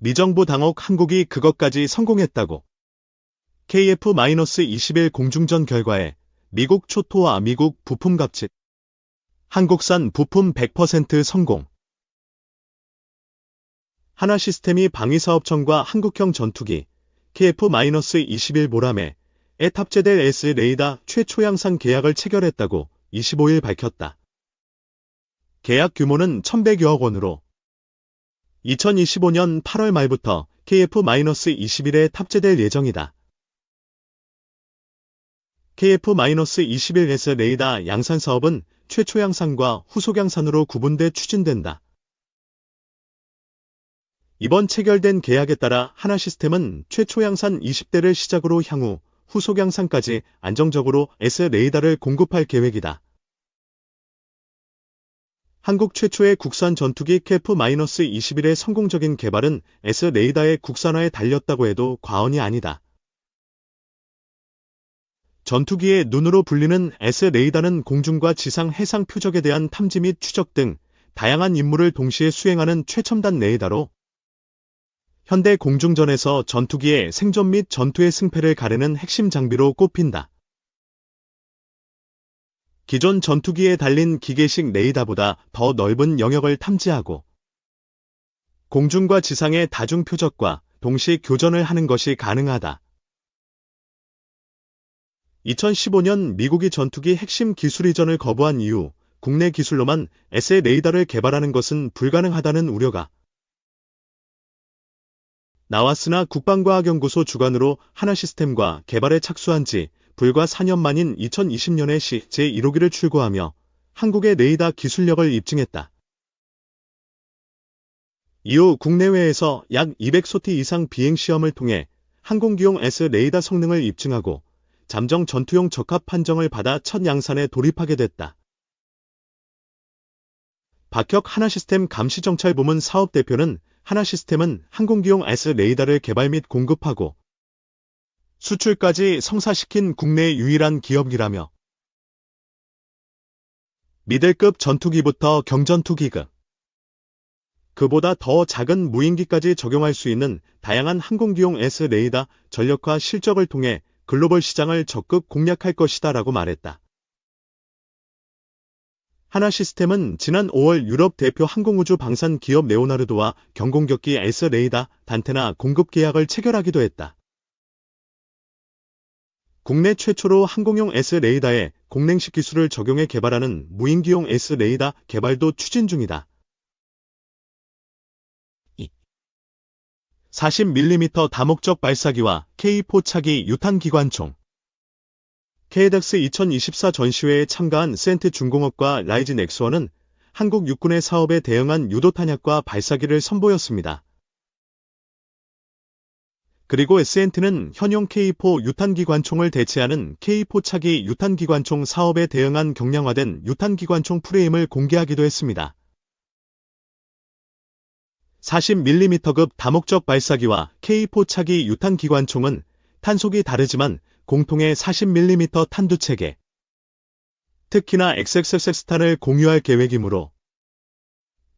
미정부 당혹 한국이 그것까지 성공했다고. KF-21 공중전 결과에 미국 초토화 미국 부품 값짓. 한국산 부품 100% 성공. 하나시스템이 방위사업청과 한국형 전투기 KF-21 모람에 탑재될 S-레이더 최초 양산 계약을 체결했다고 25일 밝혔다. 계약 규모는 1,100여억 원으로 2025년 8월 말부터 KF-21에 탑재될 예정이다. KF-21S 레이더 양산 사업은 최초 양산과 후속 양산으로 구분돼 추진된다. 이번 체결된 계약에 따라 하나시스템은 최초 양산 20대를 시작으로 향후 후속 양산까지 안정적으로 S-레이더를 공급할 계획이다. 한국 최초의 국산 전투기 KF-21의 성공적인 개발은 S-레이더의 국산화에 달렸다고 해도 과언이 아니다. 전투기의 눈으로 불리는 S-레이더는 공중과 지상 해상 표적에 대한 탐지 및 추적 등 다양한 임무를 동시에 수행하는 최첨단 레이더로 현대 공중전에서 전투기의 생존 및 전투의 승패를 가르는 핵심 장비로 꼽힌다. 기존 전투기에 달린 기계식 레이더보다 더 넓은 영역을 탐지하고 공중과 지상의 다중 표적과 동시 교전을 하는 것이 가능하다. 2015년 미국이 전투기 핵심 기술 이전을 거부한 이후 국내 기술로만 S-레이더를 개발하는 것은 불가능하다는 우려가 나왔으나 국방과학연구소 주관으로 하나시스템과 개발에 착수한 지 불과 4년 만인 2020년에 제1호기를 출고하며 한국의 레이더 기술력을 입증했다. 이후 국내외에서 약 200소티 이상 비행시험을 통해 항공기용 S-레이더 성능을 입증하고 잠정 전투용 적합 판정을 받아 첫 양산에 돌입하게 됐다. 박혁 하나시스템 감시정찰부문 사업대표는 하나시스템은 항공기용 S-레이더를 개발 및 공급하고 수출까지 성사시킨 국내 유일한 기업이라며 미들급 전투기부터 경전투기급, 그보다 더 작은 무인기까지 적용할 수 있는 다양한 항공기용 S-레이더 전력화 실적을 통해 글로벌 시장을 적극 공략할 것이다 라고 말했다. 하나시스템은 지난 5월 유럽 대표 항공우주 방산 기업 레오나르도와 경공격기 S-레이더 단테나 공급 계약을 체결하기도 했다. 국내 최초로 항공용 S-레이더에 공랭식 기술을 적용해 개발하는 무인기용 S-레이더 개발도 추진 중이다. 40mm 다목적 발사기와 K4 차기 유탄기관총. KEDX 2024 전시회에 참가한 센트 중공업과 라이진 엑스원은 한국 육군의 사업에 대응한 유도탄약과 발사기를 선보였습니다. 그리고 S&T는 현용 K4 유탄기관총을 대체하는 K4 차기 유탄기관총 사업에 대응한 경량화된 유탄기관총 프레임을 공개하기도 했습니다. 40mm급 다목적 발사기와 K4 차기 유탄기관총은 탄속이 다르지만 공통의 40mm 탄두체계, 특히나 XXX탄을 공유할 계획이므로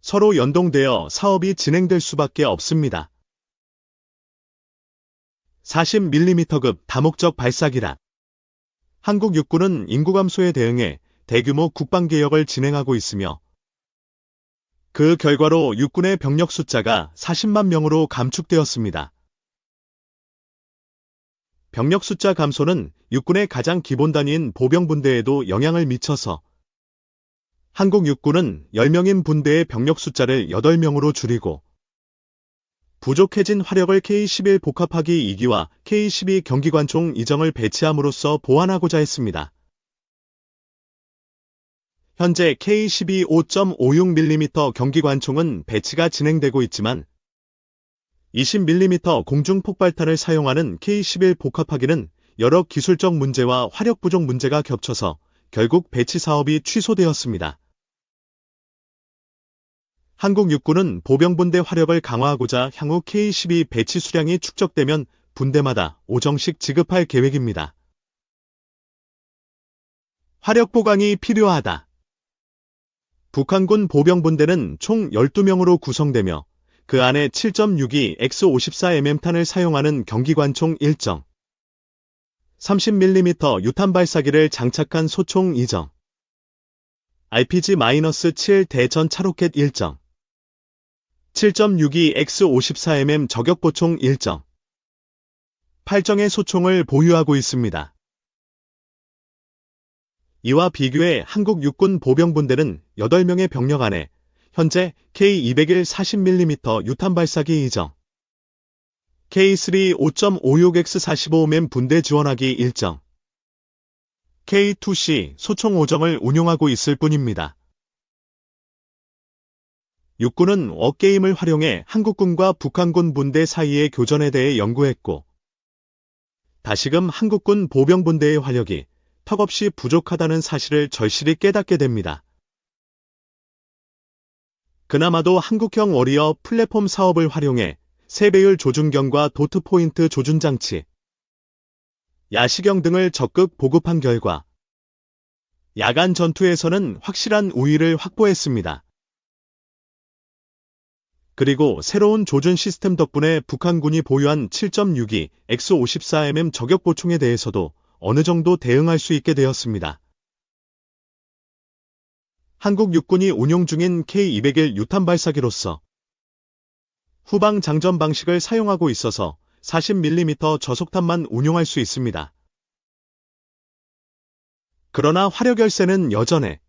서로 연동되어 사업이 진행될 수밖에 없습니다. 40mm급 다목적 발사기란 한국 육군은 인구 감소에 대응해 대규모 국방개혁을 진행하고 있으며 그 결과로 육군의 병력 숫자가 40만 명으로 감축되었습니다. 병력 숫자 감소는 육군의 가장 기본 단위인 보병분대에도 영향을 미쳐서 한국 육군은 10명인 분대의 병력 숫자를 8명으로 줄이고 부족해진 화력을 K-11 복합화기 2기와 K-12 경기관총 이정을 배치함으로써 보완하고자 했습니다. 현재 K-12 5.56mm 경기관총은 배치가 진행되고 있지만 20mm 공중폭발탄을 사용하는 K-11 복합화기는 여러 기술적 문제와 화력 부족 문제가 겹쳐서 결국 배치 사업이 취소되었습니다. 한국 육군은 보병분대 화력을 강화하고자 향후 K-12 배치 수량이 축적되면 분대마다 5정씩 지급할 계획입니다. 화력 보강이 필요하다. 북한군 보병분대는 총 12명으로 구성되며 그 안에 7.62 X54mm탄을 사용하는 경기관총 1정, 30mm 유탄 발사기를 장착한 소총 2정, RPG-7 대전차 로켓 1정, 7.62 X54mm 저격보총 1정, 8정의 소총을 보유하고 있습니다. 이와 비교해 한국 육군 보병분대는 8명의 병력 안에 현재 K201 40mm 유탄 발사기 2정, K3 5.56X 45mm 분대 지원하기 1정, K2C 소총 5정을 운용하고 있을 뿐입니다. 육군은 워게임을 활용해 한국군과 북한군 분대 사이의 교전에 대해 연구했고, 다시금 한국군 보병분대의 화력이 턱없이 부족하다는 사실을 절실히 깨닫게 됩니다. 그나마도 한국형 워리어 플랫폼 사업을 활용해 세배율 조준경과 도트 포인트 조준장치, 야시경 등을 적극 보급한 결과 야간 전투에서는 확실한 우위를 확보했습니다. 그리고 새로운 조준 시스템 덕분에 북한군이 보유한 7.62 X54mm 저격보총에 대해서도 어느 정도 대응할 수 있게 되었습니다. 한국 육군이 운용 중인 K201 유탄 발사기로서 후방 장전 방식을 사용하고 있어서 40mm 저속탄만 운용할 수 있습니다. 그러나 화력 열세는 여전해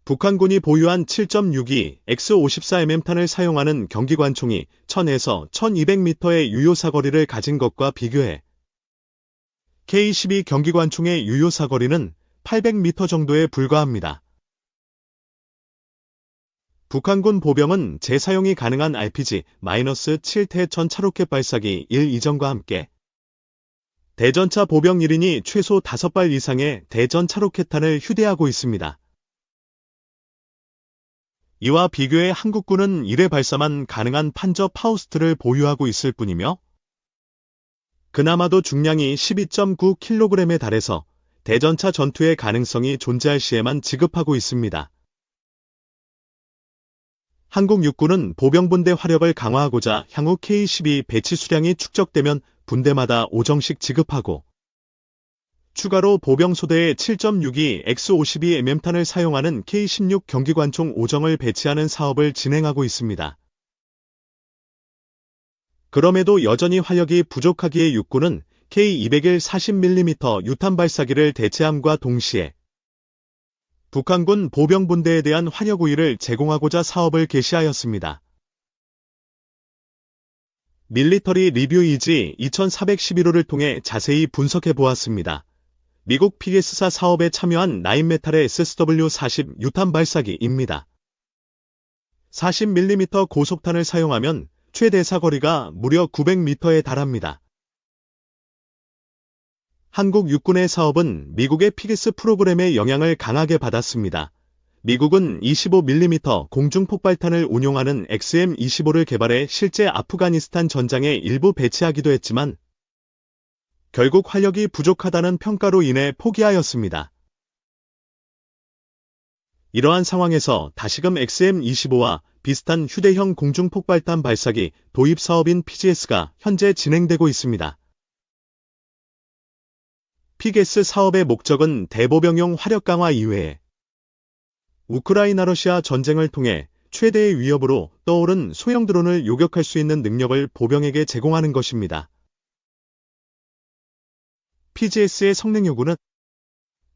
북한군이 보유한 7.62 X54mm탄을 사용하는 경기관총이 1000에서 1200m의 유효사거리를 가진 것과 비교해 K12 경기관총의 유효사거리는 800m 정도에 불과합니다. 북한군 보병은 재사용이 가능한 RPG-7 대전차 로켓 발사기 1 이정과 함께 대전차 보병 1인이 최소 5발 이상의 대전차 로켓탄을 휴대하고 있습니다. 이와 비교해 한국군은 1회 발사만 가능한 판저 파우스트를 보유하고 있을 뿐이며 그나마도 중량이 12.9kg에 달해서 대전차 전투의 가능성이 존재할 시에만 지급하고 있습니다. 한국 육군은 보병분대 화력을 강화하고자 향후 K12 배치 수량이 축적되면 분대마다 5정씩 지급하고 추가로 보병소대에 7.62 X52mm탄을 사용하는 K16 경기관총 5정을 배치하는 사업을 진행하고 있습니다. 그럼에도 여전히 화력이 부족하기에 육군은 K201 40mm 유탄 발사기를 대체함과 동시에 북한군 보병분대에 대한 화력 우위를 제공하고자 사업을 개시하였습니다. 밀리터리 리뷰 이지 2411호를 통해 자세히 분석해 보았습니다. 미국 피게스사 사업에 참여한 라인메탈의 SSW-40 유탄 발사기입니다. 40mm 고속탄을 사용하면 최대 사거리가 무려 900m에 달합니다. 한국 육군의 사업은 미국의 피게스 프로그램의 영향을 강하게 받았습니다. 미국은 25mm 공중폭발탄을 운용하는 XM-25를 개발해 실제 아프가니스탄 전장에 일부 배치하기도 했지만 결국 화력이 부족하다는 평가로 인해 포기하였습니다. 이러한 상황에서 다시금 XM-25와 비슷한 휴대형 공중폭발탄 발사기 도입 사업인 PGS가 현재 진행되고 있습니다. 피게스 사업의 목적은 대보병용 화력 강화 이외에 우크라이나 러시아 전쟁을 통해 최대의 위협으로 떠오른 소형 드론을 요격할 수 있는 능력을 보병에게 제공하는 것입니다. PGS의 성능 요구는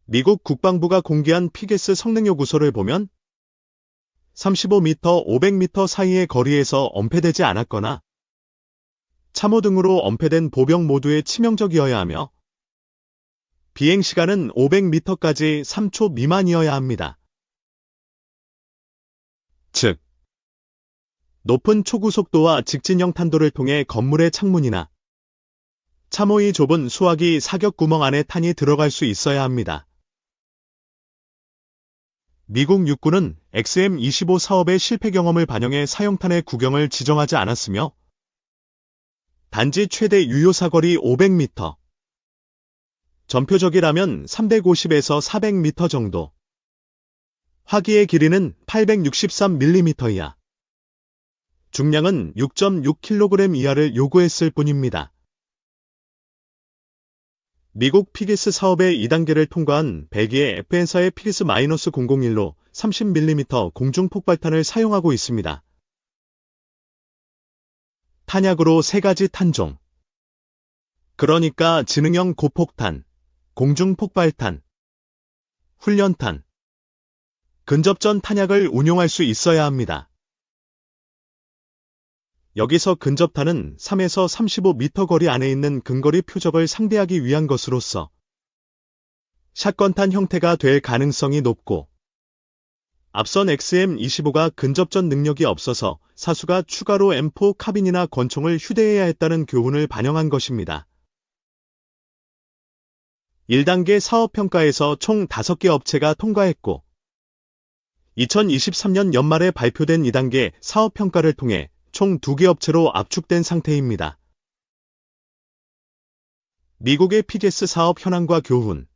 미국 국방부가 공개한 피게스 성능 요구서를 보면 35m, 500m 사이의 거리에서 엄폐되지 않았거나 참호 등으로 엄폐된 보병 모두에 치명적이어야 하며 비행시간은 500m까지 3초 미만이어야 합니다. 즉, 높은 초구속도와 직진형 탄도를 통해 건물의 창문이나 참호의 좁은 수화기 사격 구멍 안에 탄이 들어갈 수 있어야 합니다. 미국 육군은 XM-25 사업의 실패 경험을 반영해 사용탄의 구경을 지정하지 않았으며 단지 최대 유효사거리 500m, 전표적이라면 350에서 400m 정도, 화기의 길이는 863mm 이하, 중량은 6.6kg 이하를 요구했을 뿐입니다. 미국 피기스 사업의 2단계를 통과한 벨기에 FN사의 피기스-001로 30mm 공중폭발탄을 사용하고 있습니다. 탄약으로 3가지 탄종. 그러니까 지능형 고폭탄, 공중폭발탄, 훈련탄, 근접전 탄약을 운용할 수 있어야 합니다. 여기서 근접탄은 3에서 35m 거리 안에 있는 근거리 표적을 상대하기 위한 것으로서 샷건탄 형태가 될 가능성이 높고, 앞선 XM25가 근접전 능력이 없어서 사수가 추가로 M4 카빈이나 권총을 휴대해야 했다는 교훈을 반영한 것입니다. 1단계 사업평가에서 총 5개 업체가 통과했고, 2023년 연말에 발표된 2단계 사업평가를 통해 총 2개 업체로 압축된 상태입니다. 미국의 피게스 사업 현황과 교훈.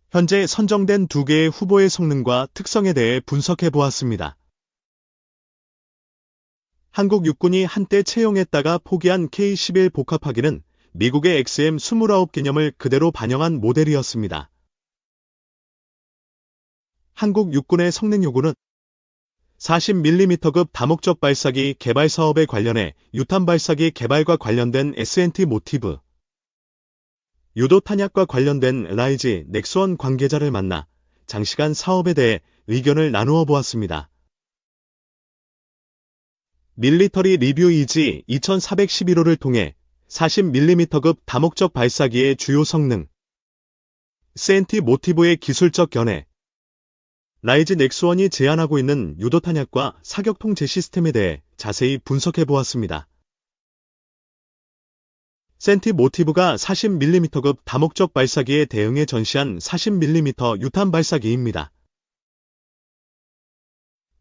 현재 선정된 2개의 후보의 성능과 특성에 대해 분석해 보았습니다. 한국 육군이 한때 채용했다가 포기한 K-11 복합화기는 미국의 XM-29 개념을 그대로 반영한 모델이었습니다. 한국 육군의 성능 요구는 40mm급 다목적 발사기 개발 사업에 관련해 유탄 발사기 개발과 관련된 S&T 모티브, 유도 탄약과 관련된 라이지 넥스원 관계자를 만나 장시간 사업에 대해 의견을 나누어 보았습니다. 밀리터리 리뷰 이지 2411호를 통해 40mm급 다목적 발사기의 주요 성능, S&T 모티브의 기술적 견해, 라이지 넥스원이 제안하고 있는 유도 탄약과 사격 통제 시스템에 대해 자세히 분석해 보았습니다. S&T 모티브가 40mm급 다목적 발사기에 대응해 전시한 40mm 유탄 발사기입니다.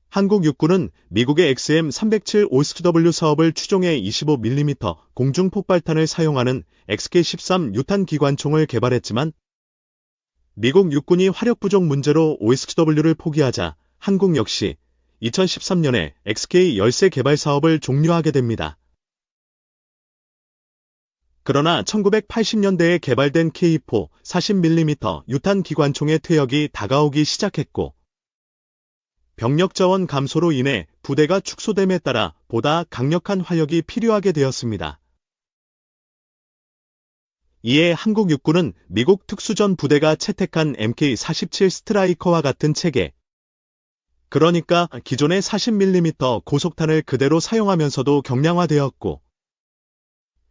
한국 육군은 미국의 XM307 OSW 사업을 추종해 25mm 공중폭발탄을 사용하는 XK-13 유탄 기관총을 개발했지만, 미국 육군이 화력 부족 문제로 OSW를 포기하자 한국 역시 2013년에 XK-13 개발 사업을 종료하게 됩니다. 그러나 1980년대에 개발된 K4 40mm 유탄 기관총의 퇴역이 다가오기 시작했고, 병력 자원 감소로 인해 부대가 축소됨에 따라 보다 강력한 화력이 필요하게 되었습니다. 이에 한국 육군은 미국 특수전 부대가 채택한 MK-47 스트라이커와 같은 체계, 그러니까 기존의 40mm 고속탄을 그대로 사용하면서도 경량화되었고,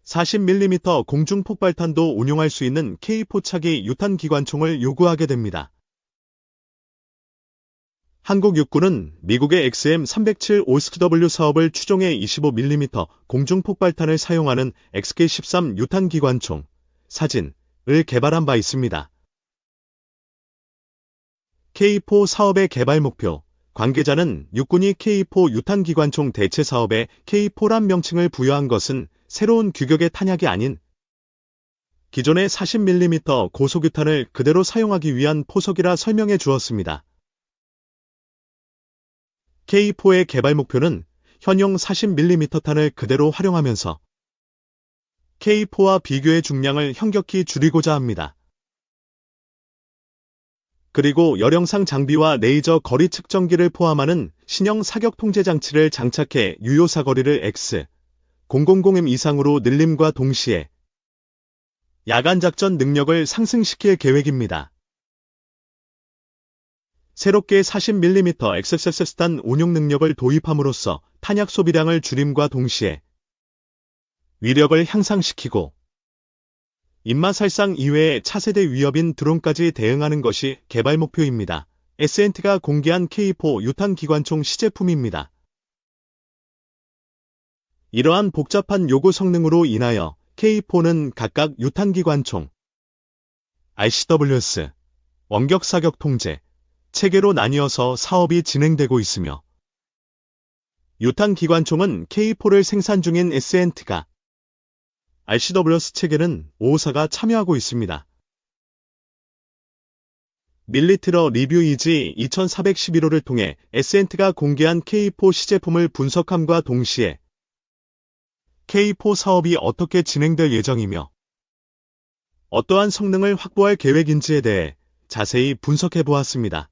40mm 공중폭발탄도 운용할 수 있는 K4 차기 유탄 기관총을 요구하게 됩니다. 한국 육군은 미국의 XM307 OSW 사업을 추종해 25mm 공중폭발탄을 사용하는 XK-13 유탄 기관총, 사진을 개발한 바 있습니다. K4 사업의 개발 목표. 관계자는 육군이 K4 유탄 기관총 대체 사업에 K4란 명칭을 부여한 것은 새로운 규격의 탄약이 아닌 기존의 40mm 고속유탄을 그대로 사용하기 위한 포석이라 설명해 주었습니다. K4의 개발 목표는 현용 40mm 탄을 그대로 활용하면서 K4와 비교의 중량을 현격히 줄이고자 합니다. 그리고 열영상 장비와 레이저 거리 측정기를 포함하는 신형 사격 통제 장치를 장착해 유효 사거리를 X000M 이상으로 늘림과 동시에 야간 작전 능력을 상승시킬 계획입니다. 새롭게 40mm XSS단 운용 능력을 도입함으로써 탄약 소비량을 줄임과 동시에 위력을 향상시키고 인마살상 이외의 차세대 위협인 드론까지 대응하는 것이 개발 목표입니다. S&T가 공개한 K4 유탄 기관총 시제품입니다. 이러한 복잡한 요구 성능으로 인하여 K4는 각각 유탄 기관총, RCWS, 원격 사격 통제, 체계로 나뉘어서 사업이 진행되고 있으며, 유탄 기관총은 K4를 생산 중인 S&T가, RCWS 체계는 554가 참여하고 있습니다. 밀리트러 리뷰이지 2411호를 통해 에센트가 공개한 K4 시제품을 분석함과 동시에 K4 사업이 어떻게 진행될 예정이며 어떠한 성능을 확보할 계획인지에 대해 자세히 분석해 보았습니다.